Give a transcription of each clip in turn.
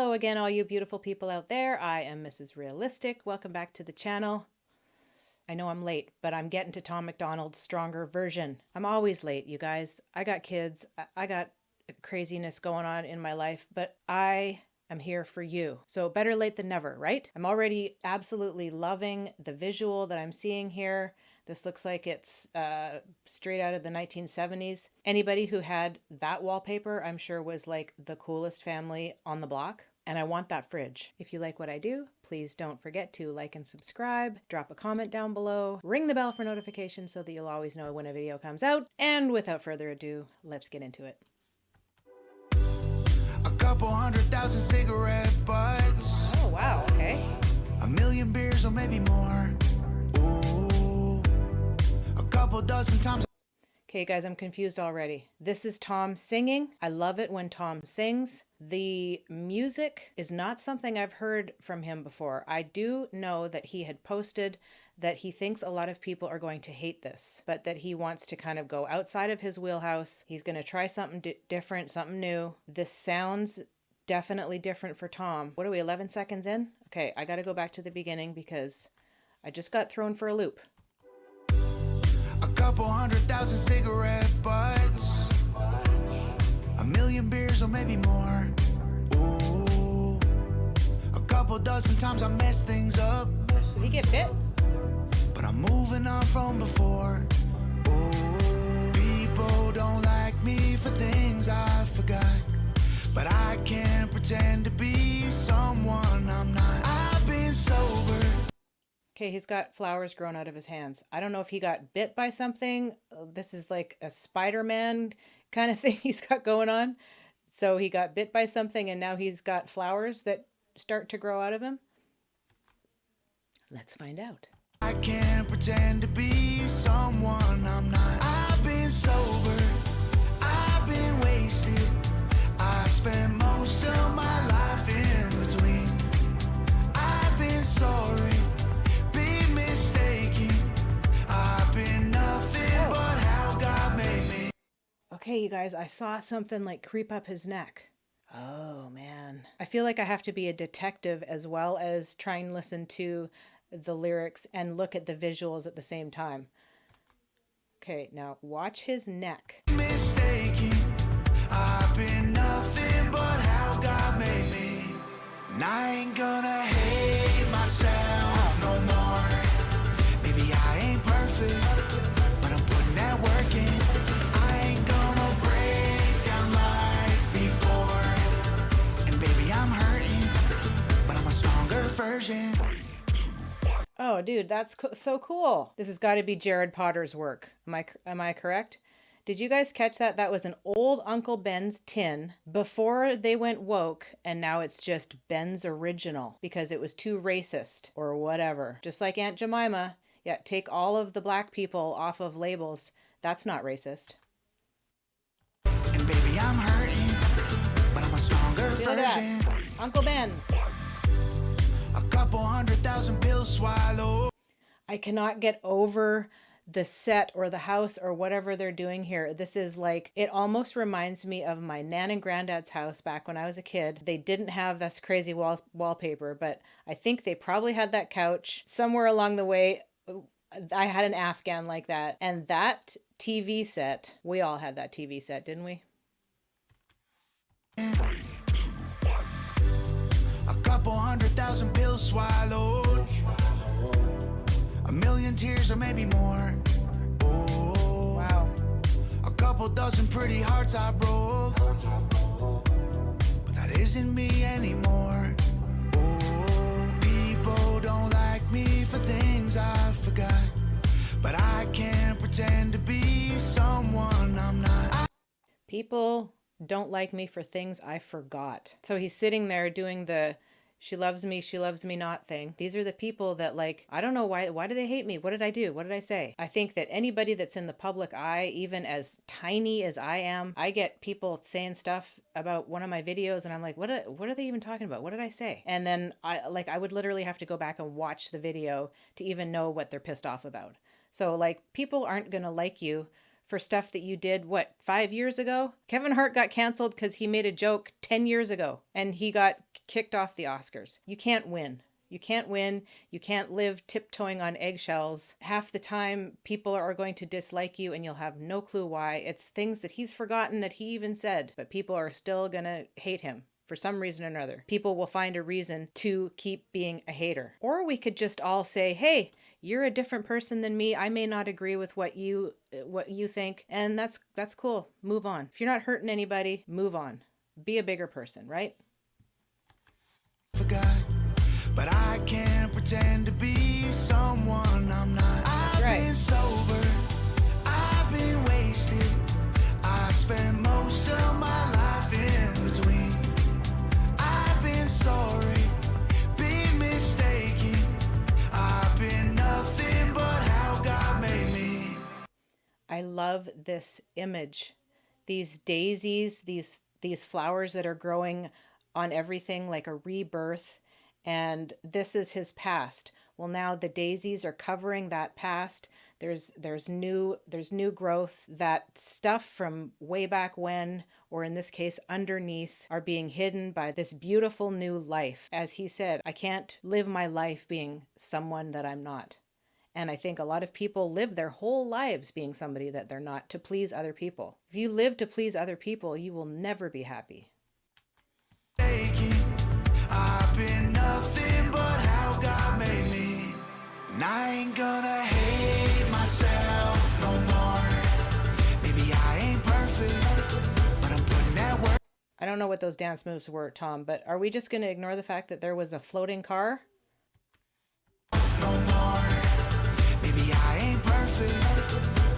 Hello again, all you beautiful people out there. I am Mrs. Realistic. Welcome back to the channel. I know I'm late, but I'm getting to Tom MacDonald's stronger version. I'm always late, you guys. I got kids. I got craziness going on in my life, but I am here for you. So better late than never, right? I'm already absolutely loving the visual that I'm seeing here. This looks like it's straight out of the 1970s. Anybody who had that wallpaper, I'm sure, was like the coolest family on the block. And I want that fridge. If you like what I do, please don't forget to like and subscribe, drop a comment down below, ring the bell for notifications so that you'll always know when a video comes out. And without further ado, let's get into it. A couple 100,000 cigarette butts. Oh, wow, okay. A million beers or maybe more. Ooh. A couple dozen times. Okay, guys, I'm confused already. This is Tom singing. I love it when Tom sings. The music is not something I've heard from him before. I do know that he had posted that he thinks a lot of people are going to hate this, but that he wants to kind of go outside of his wheelhouse. He's going to try something different, something new. This sounds definitely different for Tom. What are we, 11 seconds in? Okay, I got to go back to the beginning because I just got thrown for a loop. A couple 100,000 cigarette butts. A million beers or maybe more. Ooh. A couple dozen times I messed things up. Did he get bit? But I'm moving on from before. Ooh. People don't like me for things I forgot. But I can't pretend to be someone I'm not. I've been sober. Okay, he's got flowers growing out of his hands. I don't know if he got bit by something. This is like a Spider-Man kind of thing he's got going on. So he got bit by something and now he's got flowers that start to grow out of him. Let's find out. I can't pretend to be someone I'm not. I've been sober. I've been wasted. I spent most of my life in between. I've been sorry. Okay, you guys, I saw something like creep up his neck. Oh, man. I feel like I have to be a detective as well as try and listen to the lyrics and look at the visuals at the same time. Okay, now watch his neck. Mistaken. I've been nothing but how God made me. And I ain't gonna hate myself no more. Maybe I ain't perfect, but I'm putting that work in. Version. Oh, dude, that's so cool. This has got to be Jared Potter's work. Am I correct? Did you guys catch that? That was an old Uncle Ben's tin before they went woke, and now it's just Ben's original because it was too racist or whatever. Just like Aunt Jemima. Yeah, take all of the black people off of labels. That's not racist. And baby, I'm hurting, but I'm a stronger Feel version. that. Uncle Ben's. A couple 100,000 pills swallowed. I cannot get over the set or the house or whatever they're doing here. This is like, it almost reminds me of my nan and granddad's house back when I was a kid. They didn't have this crazy wallpaper, but I think they probably had that couch. Somewhere along the way, I had an Afghan like that. And that TV set, we all had that TV set, didn't we? Couple 100,000 pills swallowed. A million tears or maybe more. Oh, wow. A couple dozen pretty hearts I broke. But that isn't me anymore. Oh, people don't like me for things I forgot. But I can't pretend to be someone I'm not. People don't like me for things I forgot. So he's sitting there doing the she loves me not thing. These are the people that, like, I don't know why do they hate me? What did I do? What did I say? I think that anybody that's in the public eye, even as tiny as I am, I get people saying stuff about one of my videos and I'm like, what are they even talking about? What did I say? And then I would literally have to go back and watch the video to even know what they're pissed off about. So like, people aren't going to like you for stuff that you did, 5 years ago? Kevin Hart got canceled because he made a joke 10 years ago and he got kicked off the Oscars. You can't win. You can't win. You can't live tiptoeing on eggshells. Half the time, people are going to dislike you and you'll have no clue why. It's things that he's forgotten that he even said, but people are still going to hate him. For some reason or another, people will find a reason to keep being a hater. Or we could just all say, hey, you're a different person than me. I may not agree with what you think, and that's cool. Move on. If you're not hurting anybody, move on. Be a bigger person, right? Forgot, but I can't pretend to be someone I'm not. I've been sober, I've been wasted. I spent most of my life in between. I've been sorry, been mistaken. I've been nothing but how God made me. I love this image. These daisies, these flowers that are growing on everything like a rebirth. And this is his past. Well, now the daisies are covering that past. There's new growth. That stuff from way back when, or in this case underneath, are being hidden by this beautiful new life. As he said, I can't live my life being someone that I'm not. And I think a lot of people live their whole lives being somebody that they're not, to please other people. If you live to please other people, you will never be happy. I've been nothing but how God made me. And I ain't gonna hate myself no more. Maybe I ain't perfect, but I'm putting that work. I don't know what those dance moves were, Tom, but are we just going to ignore the fact that there was a floating car? No more. Maybe I ain't perfect,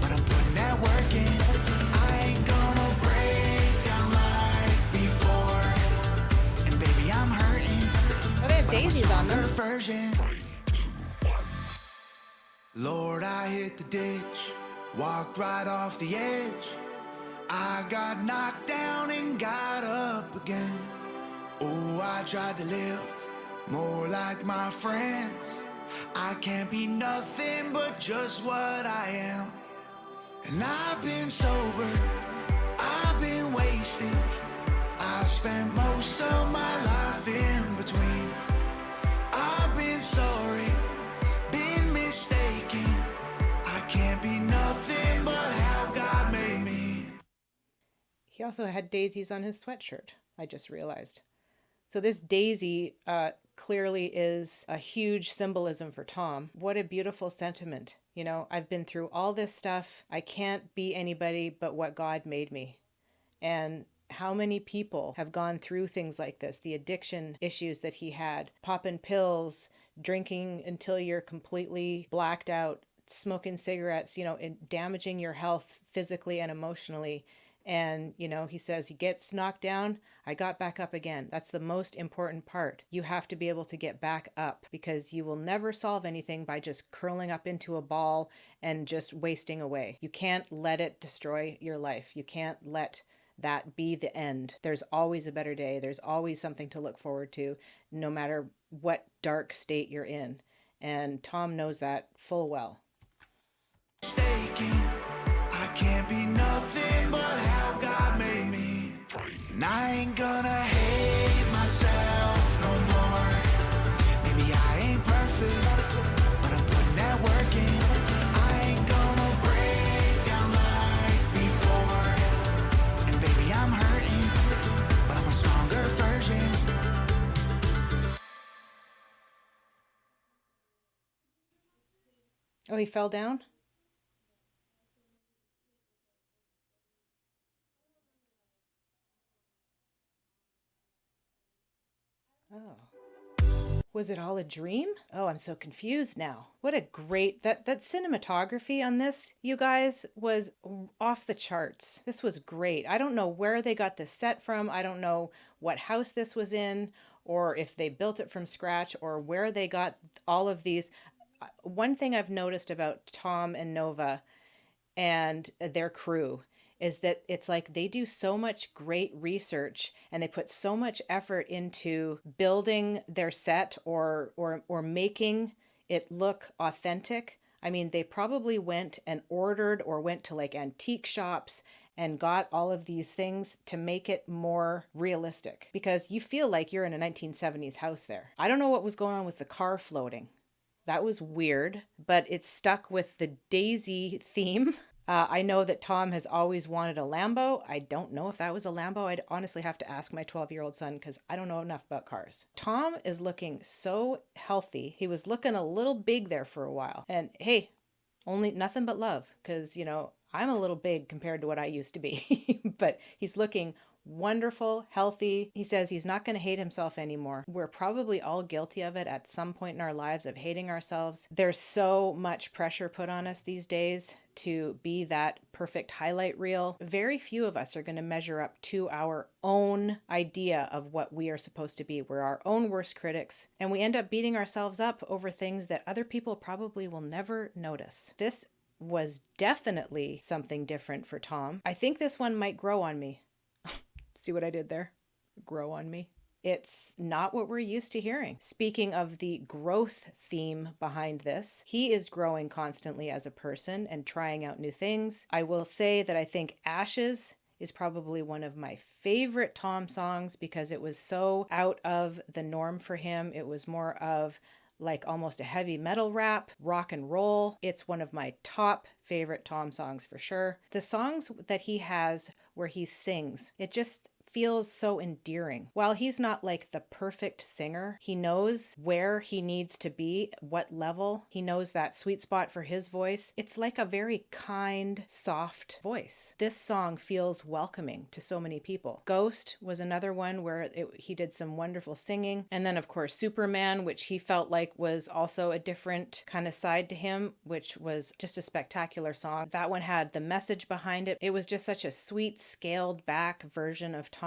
but I'm putting that work in. I ain't gonna break down like before. And baby, I'm hurting. Oh, they have daisies on them. Version. Lord, I hit the ditch, walked right off the edge. I got knocked down and got up again. Oh, I tried to live more like my friends. I can't be nothing but just what I am. And I've been sober, I've been wasted. I spent most of my life in between. I've been sorry, been mistaken. I can't be nothing but how God made me. He also had daisies on his sweatshirt, I just realized. So this daisy clearly is a huge symbolism for Tom. What a beautiful sentiment. You know, I've been through all this stuff. I can't be anybody but what God made me. And how many people have gone through things like this? The addiction issues that he had, popping pills, drinking until you're completely blacked out, smoking cigarettes, you know, and damaging your health physically and emotionally. And, you know, he says he gets knocked down. I got back up again. That's the most important part. You have to be able to get back up, because you will never solve anything by just curling up into a ball and just wasting away. You can't let it destroy your life. You can't let that be the end. There's always a better day. There's always something to look forward to, no matter what dark state you're in. And Tom knows that full well. I can't be nothing but how God made me. And I ain't gonna hate myself no more. Maybe I ain't perfect, but I'm putting that work in. I ain't gonna break down like before. And baby, I'm hurting, but I'm a stronger version. Oh, he fell down? Oh. Was it all a dream? Oh, I'm so confused now. What a great, that cinematography on this, you guys, was off the charts. This was great. I don't know where they got this set from. I don't know what house this was in, or if they built it from scratch, or where they got all of these. One thing I've noticed about Tom and Nova and their crew is that it's like they do so much great research and they put so much effort into building their set or making it look authentic. I mean, they probably went and ordered or went to like antique shops and got all of these things to make it more realistic, because you feel like you're in a 1970s house there. I don't know what was going on with the car floating. That was weird, but it stuck with the Daisy theme. I know that Tom has always wanted a Lambo. I don't know if that was a Lambo. I'd honestly have to ask my 12-year-old son because I don't know enough about cars. Tom is looking so healthy. He was looking a little big there for a while. And hey, only nothing but love, because, you know, I'm a little big compared to what I used to be. But he's looking wonderful, healthy. He says he's not going to hate himself anymore. We're probably all guilty of it at some point in our lives, of hating ourselves. There's so much pressure put on us these days to be that perfect highlight reel. Very few of us are going to measure up to our own idea of what we are supposed to be. We're our own worst critics, and we end up beating ourselves up over things that other people probably will never notice. This was definitely something different for Tom. I think this one might grow on me. See what I did there? Grow on me. It's not what we're used to hearing. Speaking of the growth theme behind this, he is growing constantly as a person and trying out new things. I will say that I think Ashes is probably one of my favorite Tom songs because it was so out of the norm for him. It was more of like almost a heavy metal rap, rock and roll. It's one of my top favorite Tom songs for sure. The songs that he has where he sings, it just feels so endearing. While he's not like the perfect singer, he knows where he needs to be, what level. He knows that sweet spot for his voice. It's like a very kind, soft voice. This song feels welcoming to so many people. Ghost was another one where he did some wonderful singing. And then of course Superman, which he felt like was also a different kind of side to him, which was just a spectacular song. That one had the message behind it. It was just such a sweet, scaled back version of Tom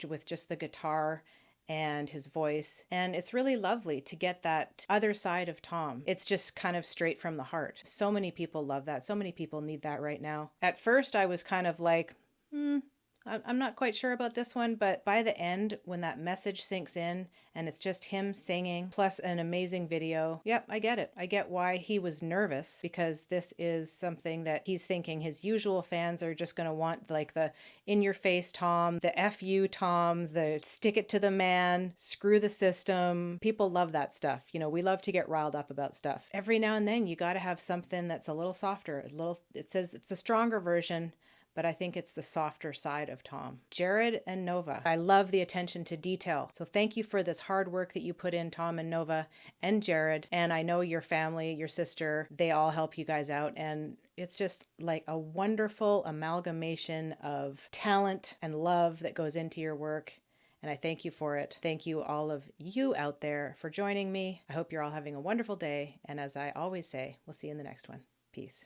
with just the guitar and his voice. And it's really lovely to get that other side of Tom. It's just kind of straight from the heart. So many people love that. So many people need that right now. At first I was kind of like, I'm not quite sure about this one, but by the end, when that message sinks in and it's just him singing plus an amazing video, yep, I get it. I get why he was nervous, because this is something that he's thinking his usual fans are just going to want, like the in-your-face Tom, the F you Tom, the stick it to the man, screw the system. People love that stuff. You know, we love to get riled up about stuff. Every now and then you got to have something that's a little softer, it says it's a stronger version, but I think it's the softer side of Tom. Jared and Nova, I love the attention to detail. So thank you for this hard work that you put in, Tom and Nova and Jared. And I know your family, your sister, they all help you guys out. And it's just like a wonderful amalgamation of talent and love that goes into your work. And I thank you for it. Thank you, all of you out there, for joining me. I hope you're all having a wonderful day. And as I always say, we'll see you in the next one. Peace.